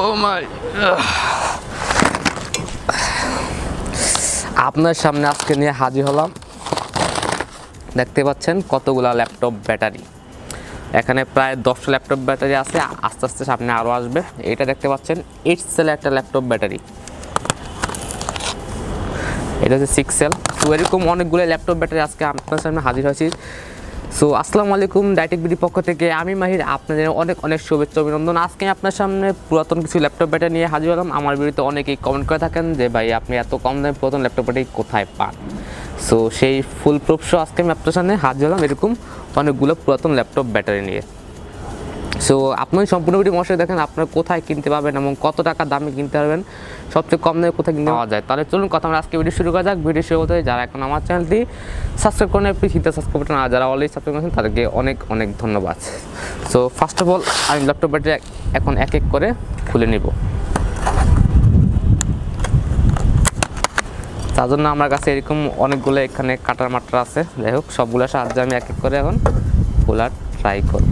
ও মাই, আপনার সামনে আজকে নিয়ে হাজির হলাম। দেখতে পাচ্ছেন কতগুলা ল্যাপটপ ব্যাটারি, এখানে প্রায় 10টা ল্যাপটপ ব্যাটারি আছে, আস্তে আস্তে সামনে আরও আসবে। এটা দেখতে পাচ্ছেন 8 সেলের একটা ল্যাপটপ ব্যাটারি, এটা হচ্ছে 6 সেল। তো এরকম অনেকগুলো ল্যাপটপ ব্যাটারি আজকে আপনার সামনে হাজির হয়েছি। সো আসসালামু আলাইকুম, টেকবিডি পক্ষ থেকে আমি মাহির আপনাদের অনেক অনেক শুভেচ্ছা অভিনন্দন। আজকে আপনার সামনে পুরাতন কিছু ল্যাপটপ ব্যাটারি নিয়ে হাজির হলাম। আমার ভিডিওতে অনেকেই কমেন্ট করে থাকেন যে ভাই আপনি এত কম দামে পুরাতন ল্যাপটপ ব্যাটারি কোথায় পান। সো সেই ফুল প্রুফ সহ আজকে আমি আপনার সামনে হাজির হলাম এরকম অনেকগুলো পুরাতন ল্যাপটপ ব্যাটারি নিয়ে। সো আপনি সম্পূর্ণ ভিডিও মশাই দেখেন আপনারা কোথায় কিনতে পারবেন এবং কত টাকা দামে কিনতে পারবেন, সবচেয়ে কম দামে কোথায় কিনতে পাওয়া যায়। তাহলে চলুন কথা আমরা আজকে ভিডিও শুরু করা যাক। ভিডিও শুরু করতে যারা এখন আমার চ্যানেলটি সাবস্ক্রাইব করেন, please hit the subscribe button, আর যারা অলরেডি সাবস্ক্রাইব করেছেন তাদেরকে অনেক অনেক ধন্যবাদ। সো ফার্স্ট অফ অল আমি ল্যাপটপ ব্যাটারি এখন এক এক করে খুলে নিব। তার জন্য আমার কাছে এরকম অনেকগুলো এখানে কাটার মাত্রা আছে। যাই হোক, সবগুলোর সাহায্যে আমি এক এক করে এখন খোলার ট্রাই করব।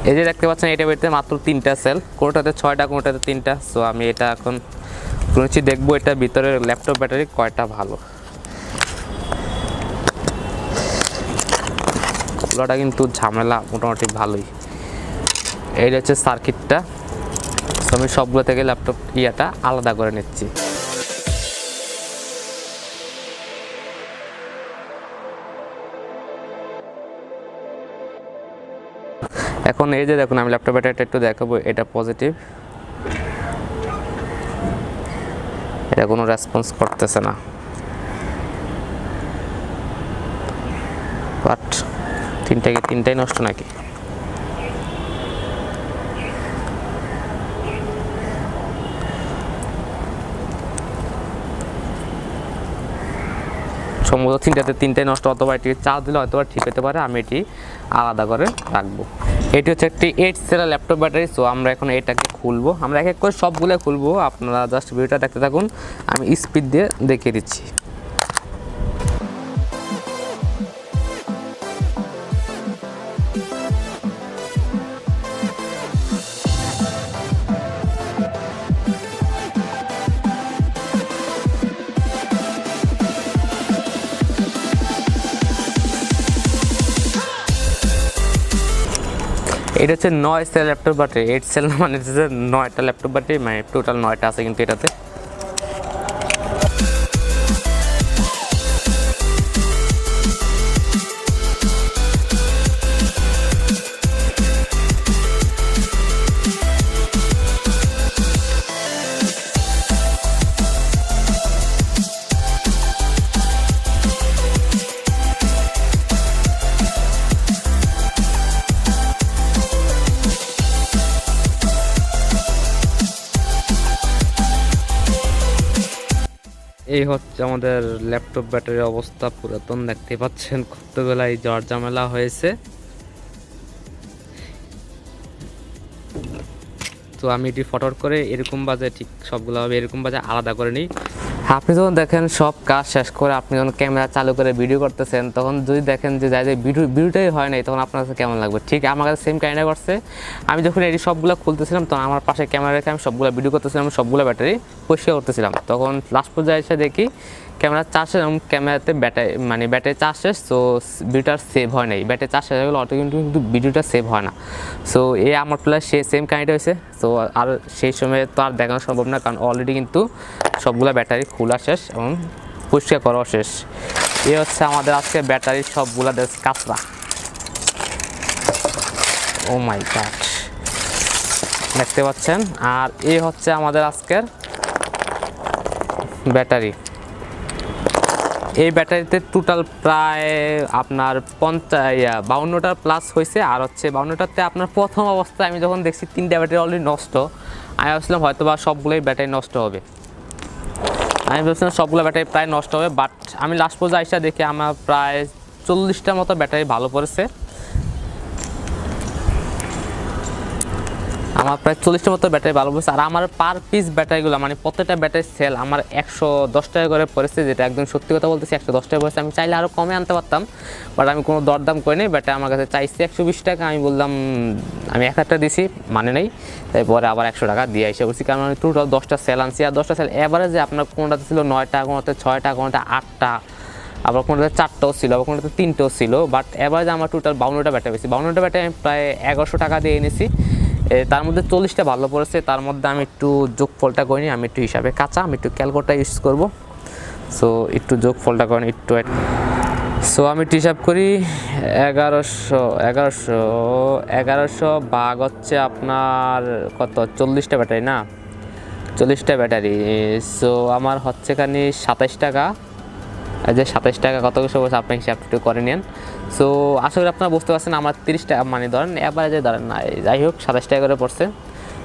এই যে দেখতে পাচ্ছেন এটা বেরোতে মাত্র 3টা সেল, কোনোটাতে 6টা কোনোটাতে 3টা। সো আমি এটা এখন শুনেছি দেখবো এটার ভিতরে ল্যাপটপ ব্যাটারি কয়টা ভালো। খোলাটা কিন্তু ঝামেলা মোটামুটি ভালোই। এইটা হচ্ছে সার্কিটটা। সো আমি সবগুলো থেকে ল্যাপটপ ইয়াটা আলাদা করে নিচ্ছি। এখন এই যে দেখুন আমি ল্যাপটপ ব্যাটারিটা একটু দেখাবো। এটা পজিটিভ, এটা কোনো রেসপন্স করতেছে না, বাট তিনটাই নষ্ট নাকি। সম্ভবত তিনটাই নষ্ট, অথবা এটি চার্জ দিলে হয়তো ঠিক হতে পারে। আমি এটি আলাদা করে রাখবো। এটি হচ্ছে একটি 8 সেলের ল্যাপটপ ব্যাটারি। সো আমরা এখন এটাকে খুলবো, আমরা এক এক করে সবগুলো খুলবো। আপনারা জাস্ট ভিডিওটা দেখতে থাকুন, আমি স্পিড দিয়ে দেখিয়ে দিচ্ছি। এটা হচ্ছে 9 সেল ল্যাপটপ ব্যাটারি। 8 সেল না, মানে হচ্ছে 9টা ল্যাপটপ ব্যাটারি, মানে টোটাল 9টা আছে কিন্তু এটাতে। এই হচ্ছে আমাদের ল্যাপটপ ব্যাটারির অবস্থা। পুরাতন দেখতে পাচ্ছেন কতগুলাই জ্বর ঝামেলা হয়েছে। তো আমি এটি ফটো করে এরকম বাজে ঠিক সবগুলো হবে এরকম বাজে আলাদা করে নিই। আপনি যখন দেখেন সব কাজ শেষ করে আপনি যখন ক্যামেরা চালু করে ভিডিও করতেছেন, তখন যদি দেখেন যে যাই যে ভিডিওটাই হয় নাই, তখন আপনার কাছে কেমন লাগবে। ঠিক আমার কাছে সেম কাহিনী করছে। আমি যখন এটি সবগুলো খুলতেছিলাম তখন আমার পাশে ক্যামেরা রেখে আমি সবগুলো ভিডিও করতেছিলাম, সবগুলো ব্যাটারি পরিষ্কার করতেছিলাম। তখন লাস্ট পর্যায়ে এসে দেখি ক্যামেরা চার্জ শেষ এবং ক্যামেরাতে ব্যাটারি চার্জ শেষ। সো ভিডিওটা সেভ হয় নাই, ব্যাটারি চার্জ শেষ হয়ে গেলো অটো, কিন্তু ভিডিওটা সেভ হয় না। সো আমার প্লাস সে সেম কাহিনীটা হয়েছে। সো আর সেই সময় তো আর দেখানো সম্ভব না, কারণ অলরেডি কিন্তু সবগুলো ব্যাটারি খোলা শেষ এবং পরিষ্কার করাও শেষ। এ হচ্ছে আমাদের আজকে ব্যাটারির সবগুলো কাঁচরা। ও মাই গড, দেখতে পাচ্ছেন। আর এই হচ্ছে আমাদের আজকের ব্যাটারি। এই ব্যাটারিতে টোটাল প্রায় আপনার 52টা প্লাস হয়েছে। আর হচ্ছে 52টাতে আপনার প্রথম অবস্থায় আমি যখন দেখছি 3টা ব্যাটারি অলরেডি নষ্ট, আমি ভাবছিলাম হয়তো বা সবগুলোই ব্যাটারি নষ্ট হবে। আমি ভাবছিলাম সবগুলো ব্যাটারি প্রায় নষ্ট হবে, বাট আমি লাস্ট পর্যায়ে আইসা দেখি আমার প্রায় 40টার মতো ব্যাটারি ভালো পড়েছে। আমার প্রায় 40টার মতো ব্যাটারি ভালো পড়ছে। আর আমার পার পিস ব্যাটারিগুলো মানে প্রত্যেকটা ব্যাটারি সেল আমার 110 টাকা করে পড়েছে, যেটা একদম সত্যি কথা বলতেছি 110 টাকা পড়েছে। আমি চাইলে আরও কমে আনতে পারতাম, বাট আমি কোনো দরদাম করিনি। ব্যাটারি আমার কাছে চাইছে 120 টাকা, আমি বললাম আমি 1000 দিছি, মানে নেই, তারপরে আবার 100 টাকা দিয়ে এসে বলছি, কারণ আমি টোটাল 10টা সেল আনছি। আর 10টা সেল অ্যাভারেজে আপনার কোনোটাতে ছিল 9টা, কোনোটাতে 6টা, কোনোটা 8টা, আবার কোনোটাতে 4টাও ছিল, আবার কোনোটাতে 3টাও ছিল। বাট এভারেজে আমার টোটাল 52টা ব্যাটারি পেয়েছি। 52টা ব্যাটারি আমি প্রায় 1100 টাকা দিয়ে এনেছি। তার মধ্যে 40টা ভালো পড়েছে। তার মধ্যে আমি একটু যোগফলটা করিনি, আমি একটু হিসাবে কাঁচা, আমি একটু ক্যালকুলেটর ইউজ করব। সো একটু যোগফলটা করিনি একটু। সো আমি একটু হিসাব করি, 1100 ভাগ হচ্ছে আপনার কত, 40টা ব্যাটারি না, 40টা ব্যাটারি। সো আমার হচ্ছে খানি 27 টাকা। যে 27 টাকা কত কিছু বলছে, আপনি হিসাব একটু করে নেন। সো আশা করি আপনারা বুঝতে পারছেন, আমার 30 টাকা মানে ধরেন অ্যাভারেজে ধরেন না, যাই হোক 27 টাকা করে পড়ছে।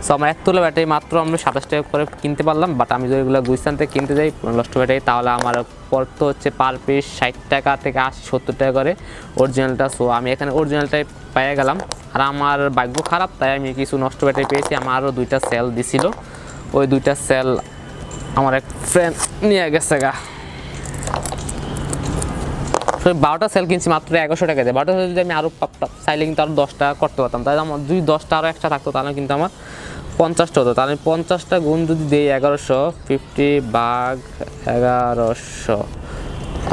সো আমার এক তোলা ব্যাটারি মাত্র আমরা 27 টাকা করে কিনতে পারলাম। বাট আমি যদি এগুলো গুইস্তান থেকে কিনতে যাই নষ্ট ব্যাটারি, তাহলে আমার পড়তো হচ্ছে পার পিস 60 টাকা থেকে 80-70 টাকা করে অরিজিনালটা। সো আমি এখানে অরিজিনালটাই পেয়ে গেলাম। আর আমার ভাগ্য খারাপ, তাই আমি কিছু নষ্ট ব্যাটারি পেয়েছি। আমার আরও 2টা সেল দিছিল, ওই 2টা সেল আমার এক ফ্রেন্ড নিয়ে গেছে গা। 12টা সেল কিনছি মাত্র 1100 টাকা দিয়ে। 12টা সেল যদি আমি আরও চাইলে কিন্তু আরও 10টা করতে পারতাম, তাই আমার যদি 10টা আরও এক্সট্রা থাকতো তাহলে কিন্তু আমার 50টা হতো। তাহলে 50টা গুণ যদি দিই 1150 ভাগ 1100,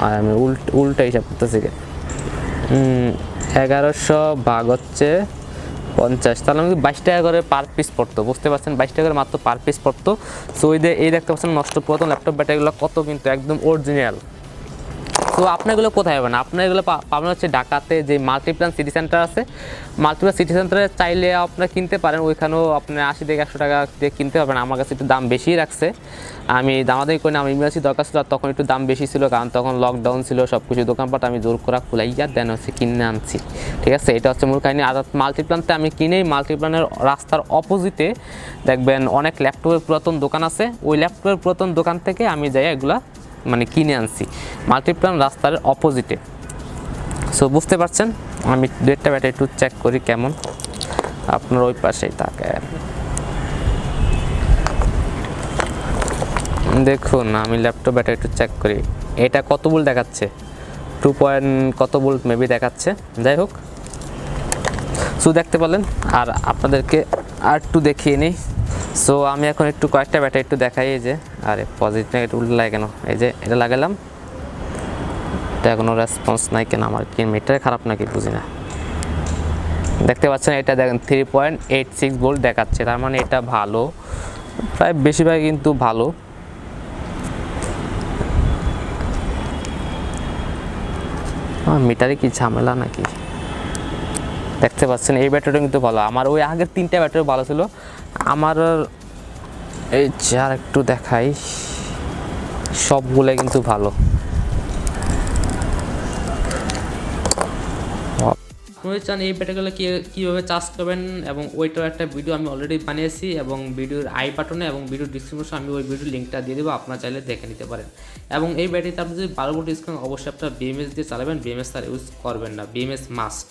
আর আমি উল্টা হিসাব করতেছি, 1100 ভাগ হচ্ছে 50, তাহলে আমি 22 টাকা করে পার পিস পড়তো। বুঝতে পারছেন, 22 টাকা করে মাত্র পার পিস পড়তো। সো এই দেখতে পাচ্ছেন নষ্ট পুরাতন ল্যাপটপ ব্যাটারিগুলো কত কিন্তু একদম অরিজিনাল। তো আপনার এগুলো কোথায় পাবেন? আপনার এগুলো পাবেন হচ্ছে ঢাকাতে যে মাল্টিপ্লান সিটি সেন্টার আছে, মাল্টিপ্লান সিটি সেন্টারে চাইলে আপনারা কিনতে পারেন। ওইখানেও আপনার 80 থেকে 100 টাকা দিয়ে কিনতে পারবেন। আমার কাছে একটু দাম বেশি রাখছে, আমি দামাদামি করি না, আমি ইমার্জেন্সি দরকার ছিল, তখন একটু দাম বেশি ছিল, কারণ তখন লকডাউন ছিল, সব কিছু দোকানপাট আমি জোর করা খুলাইয়া দেন হচ্ছে কিনে আনছি। ঠিক আছে, এটা হচ্ছে মূল কাহিনী। আর মাল্টিপ্লানতে আমি কিনেই, মাল্টিপ্লানের রাস্তার অপোজিটে দেখবেন অনেক ল্যাপটপের পুরাতন দোকান আছে, ওই ল্যাপটপের পুরাতন দোকান থেকে আমি যাই এগুলা মানে কিনে আনছি, মাল্টিপ্লান রাস্তার অপোজিটে। সো বুঝতে পারছেন। আমি ডেটটা ব্যাটারি একটু চেক করি কেমন, আপনার ওই পাশেই থাকে দেখুন। আমি ল্যাপটপ ব্যাটারি একটু চেক করি, এটা কত ভোল্ট দেখাচ্ছে, 2 পয়েন্ট কত ভোল্ট মেবি দেখাচ্ছে। যাই হোক, সো দেখতে পেলেন। আর আপনাদেরকে আর একটু দেখিয়ে নিই। সো আমি এখন একটু কয়েকটা ব্যাটারি একটু দেখাই। এই যে, আরে পজিটিভ নেগেটিভ উল্টো লাগে কেন, এই যে এটা লাগালাম, এটা কোনো রেসপন্স নাই কেন, আমার কি মিটারে খারাপ নাকি বুঝি না। দেখতে পাচ্ছেন, এটা দেখেন 3.86 ভোল্ট দেখাচ্ছে, তার মানে এটা ভালো, প্রায় বেশিরভাগ কিন্তু ভালো। মিটারে কি ঝামেলা নাকি, দেখতে পাচ্ছেন এই ব্যাটারিটা কিন্তু ভালো। আমার ওই আগের 3টা ব্যাটারি ভালো ছিল। আমার এই চার একটু দেখাই, সবগুলো কিন্তু ভালো। আপনারা চান এই ব্যাটারিগুলো কীভাবে চার্জ করবেন, এবং ওইটার একটা ভিডিও আমি অলরেডি বানিয়েছি, এবং ভিডিওর আই বাটনে এবং ভিডিও ডিসক্রিপশনে আমি ওই ভিডিওর লিঙ্কটা দিয়ে দেবো, আপনারা চাইলে দেখে নিতে পারেন। এবং এই ব্যাটারিতে আপনি যদি 12 ভোল্ট ইউজ করেন, অবশ্যই আপনারা বিএমএস দিয়ে চালাবেন, বিএমএস তার ইউজ করবেন না, বিএমএস মাস্ট।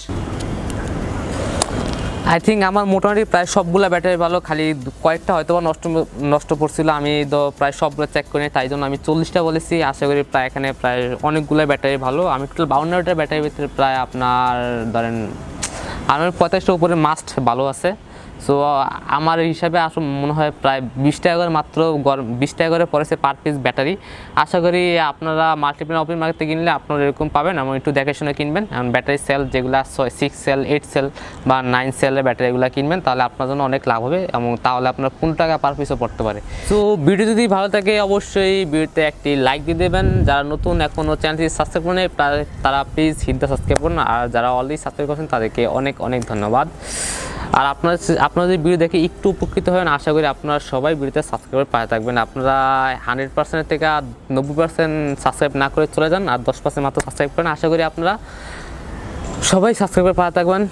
আই থিঙ্ক আমার মোটামুটি প্রায় সবগুলো ব্যাটারি ভালো, খালি কয়েকটা হয়তো বা নষ্ট পড়ছিল, আমি তো প্রায় সবগুলো চেক করি, তাই জন্য আমি 40টা বলেছি। আশা করি প্রায় এখানে প্রায় অনেকগুলো ব্যাটারি ভালো। আমি টোটাল 52টা ব্যাটারির ভিতরে প্রায় আপনার ধরেন আমার 45টার উপরে মাস্ট ভালো আছে। সো আমার হিসাবে আসলে মনে হয় প্রায় 20 টাকা করে মাত্র 20 টাকা করে পড়েছে পার পিস ব্যাটারি। আশা করি আপনারা মাল্টিপ্লান ওপেন মার্কেট থেকে কিনলে আপনারা এরকম পাবেন, এবং একটু দেখে শুনে কিনবেন। এবং ব্যাটারি সেল যেগুলো 6 সেল 8 সেল বা 9 সেলের ব্যাটারিগুলো কিনবেন, তাহলে আপনার জন্য অনেক লাভ হবে, এবং তাহলে আপনার 15 টাকা পার পিসও পড়তে পারে। সো ভিডিও যদি ভালো থাকে অবশ্যই ভিডিওতে একটি লাইক দিয়ে দেবেন। যারা নতুন এখনও চ্যানেলটি সাবস্ক্রাইব করেন তারা প্লিজ হিট দ্য সাবস্ক্রাইব করুন, আর যারা অলরেডি সাবস্ক্রাইব করেছেন তাদেরকে অনেক অনেক ধন্যবাদ। আর আপনারা যদি ভিডিও দেখে একটু উপকৃত হবেন, আশা করি আপনারা সবাই ভিডিওতে সাবস্ক্রাইব পায়ে থাকবেন। আপনারা 100% থেকে 90% সাবস্ক্রাইব না করে চলে যান, আর 10% মাত্র সাবস্ক্রাইব করেন। আশা করি আপনারা সবাই সাবস্ক্রাইব পায়ে থাকবেন,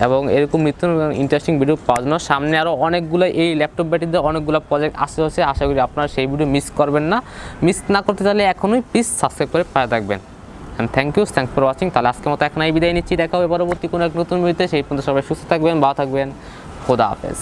এবং এরকম নিত্য ইন্টারেস্টিং ভিডিও পাওয়ার জন্য সামনে আরও অনেকগুলো এই ল্যাপটপ ব্যাটারিতে অনেকগুলো প্রজেক্ট আসতে হচ্ছে। আশা করি আপনারা সেই ভিডিও মিস করবেন না। মিস না করতে চাইলে এখনই প্লিজ সাবস্ক্রাইব করে পায়ে থাকবেন। And thanks for watching. তাহলে আজকের মতো এখানেই বিদায় নিচ্ছি, দেখা হবে পরবর্তী কোনো এক নতুন ভিডিওতে। সেই পর্যন্ত সবাই সুস্থ থাকবেন, ভালো থাকবেন, খোদা হাফেজ।